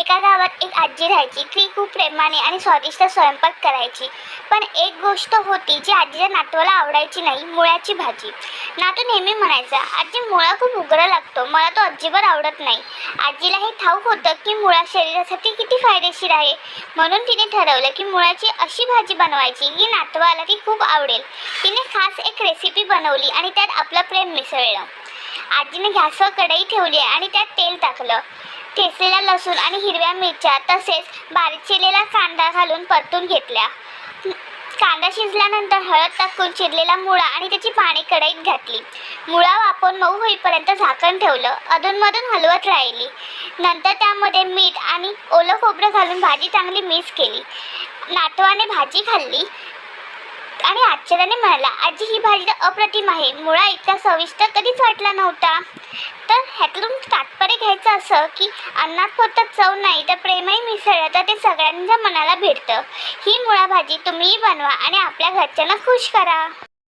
एका गावात एक आजी राहायची. ती खूप प्रेमाने आणि स्वादिष्ट स्वयंपाक करायची. पण एक गोष्ट होती जी आजीच्या नातवाला आवडायची नाही, मुळ्याची भाजी. नातू नेहमी म्हणायचा, आजी मुळा खूप उग्र लागतो, मला तो अजिबात आवडत नाही. आजीला हे ठाऊक होतं की मुळा शरीरासाठी किती फायदेशीर आहे. म्हणून तिने ठरवलं की मुळ्याची अशी भाजी बनवायची की नातवाला ती खूप आवडेल. तिने खास एक रेसिपी बनवली आणि त्यात आपलं प्रेम मिसळलं. आजीने गॅसवर कढई ठेवली आणि त्यात तेल टाकलं. ठेचलेला लसूण आणि हिरव्या मिरच्या तसेच बारीक चिरलेला कांदा घालून परतून घेतल्या. कांदा शिजल्यानंतर हळद टाकून चिरलेला मुळा आणि त्याची पाने कढईत घातली. मुळा वाफवून मऊ होईपर्यंत झाकण ठेवलं. अधूनमधून हलवत राहिली. नंतर त्यामध्ये मीठ आणि ओलं खोबरं घालून भाजी चांगली मिक्स केली. नातवाने भाजी खाल्ली आणि आश्चर्याने म्हणाला, आजी ही भाजी तर अप्रतिम आहे, मुळा इतका चविष्ट कधीच वाटला नव्हता. तर ह्यातून तात्पर्य घ्यायचं असं की अन्नात फक्त चव नाही तर प्रेमही मिसळलं तर ते सगळ्यांच्या मनाला भेटतं. ही मुळा भाजी तुम्हीही बनवा आणि आपल्या घरच्यांना खुश करा.